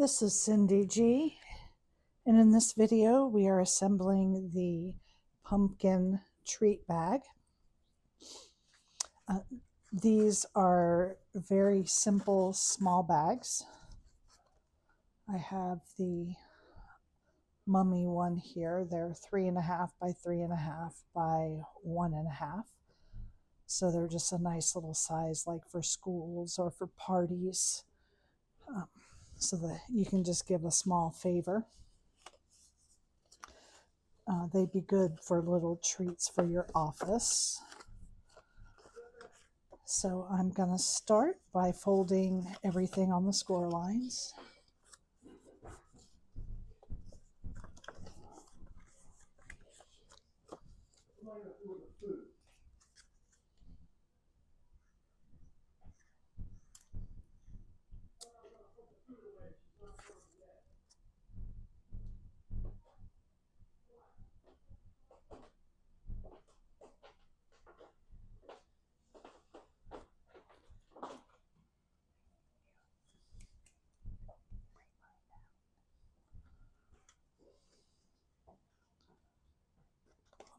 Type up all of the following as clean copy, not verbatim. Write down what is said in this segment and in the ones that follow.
This is Cyndy G, and in this video we are assembling the pumpkin treat bag. These are very simple small bags. I have the mummy one here. They're 3.5 by 3.5 by 1.5. So they're just a nice little size, like for schools or for parties, so that you can just give a small favor. They'd be good for little treats for your office. So I'm going to start by folding everything on the score lines.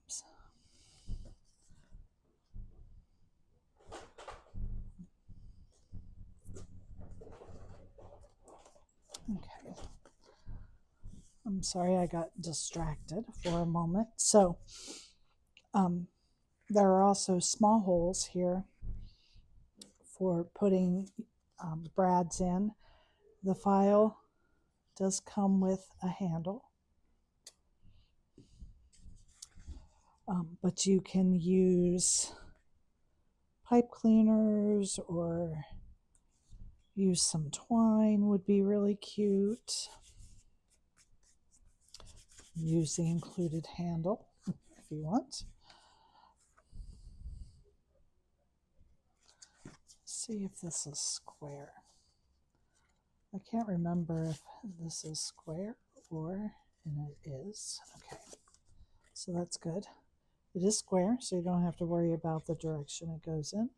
Oops. Okay. I'm sorry, I got distracted for a moment. So there are also small holes here for putting brads in. The file does come with a handle, but you can use pipe cleaners or use some twine would be really cute. Use the included handle if you want. Let's see if this is square. I can't remember if this is square or, and it is. Okay, so that's good. It is square, so you don't have to worry about the direction it goes in.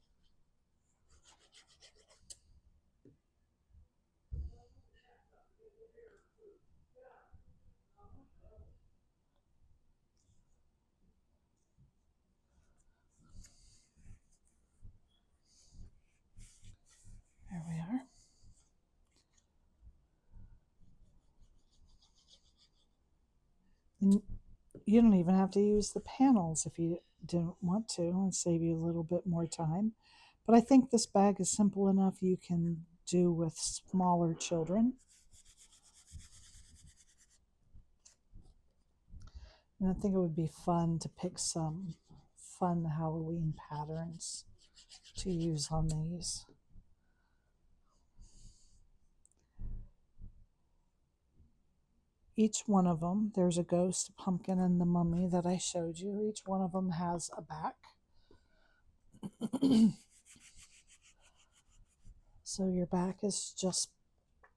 There we are. And you don't even have to use the panels if you didn't want to, and save you a little bit more time. But I think this bag is simple enough you can do with smaller children. And I think it would be fun to pick some fun Halloween patterns to use on these. Each one of them, there's a ghost, a pumpkin, and the mummy that I showed you. Each one of them has a back. So your back is just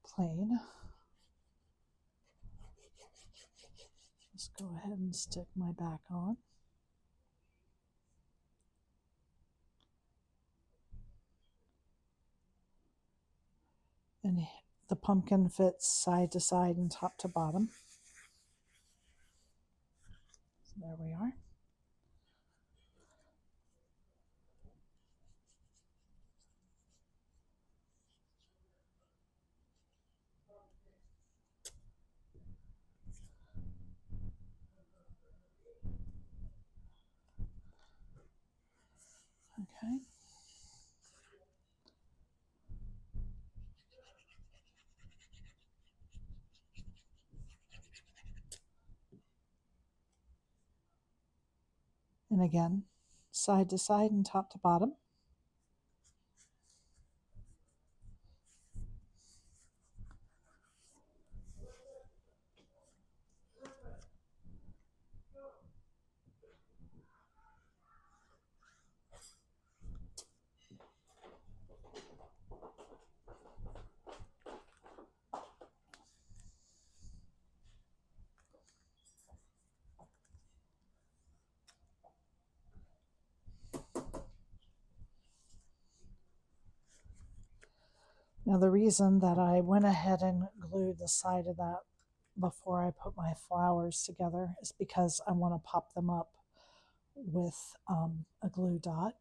plain. Just go ahead and stick my back on. And the pumpkin fits side to side and top to bottom. So there we are. Okay. And again, side to side and top to bottom. Now the reason that I went ahead and glued the side of that before I put my flowers together is because I want to pop them up with a glue dot.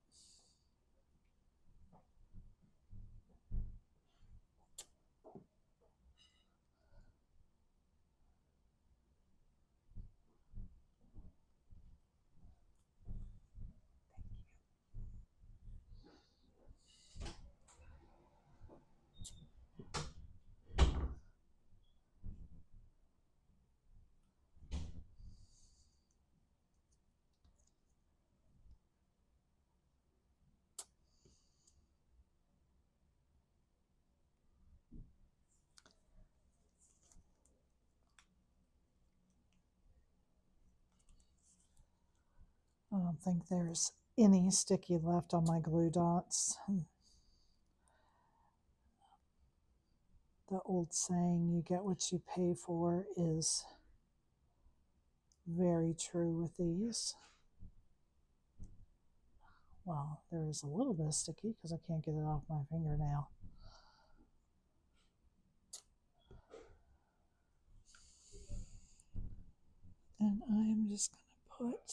I don't think there's any sticky left on my glue dots. The old saying, you get what you pay for, is very true with these. Well, there is a little bit of sticky because I can't get it off my fingernail. And I am just going to put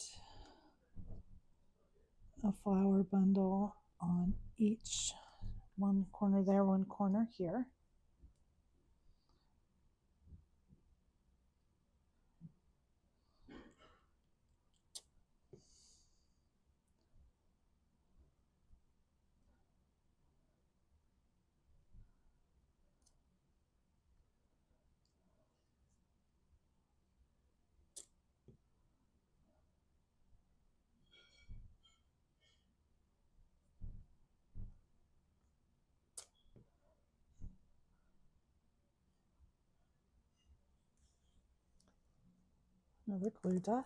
a flower bundle on each, one corner there, one corner here. Another glue dot.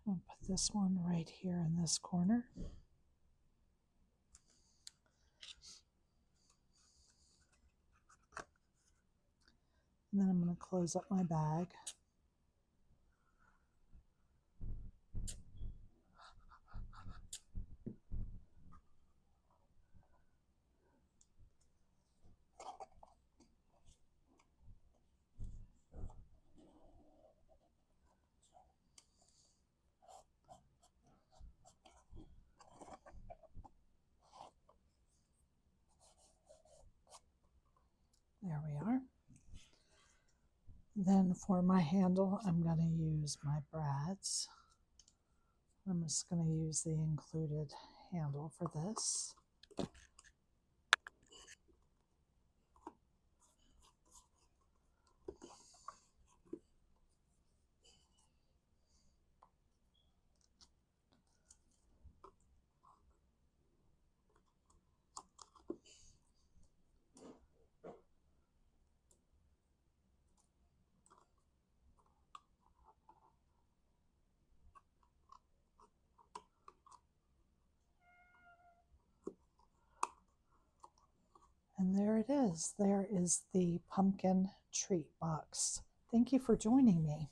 I'll put this one right here in this corner. And then I'm going to close up my bag. There we are. Then for my handle, I'm going to use my brads. I'm just going to use the included handle for this. And there it is. There is the pumpkin treat box. Thank you for joining me.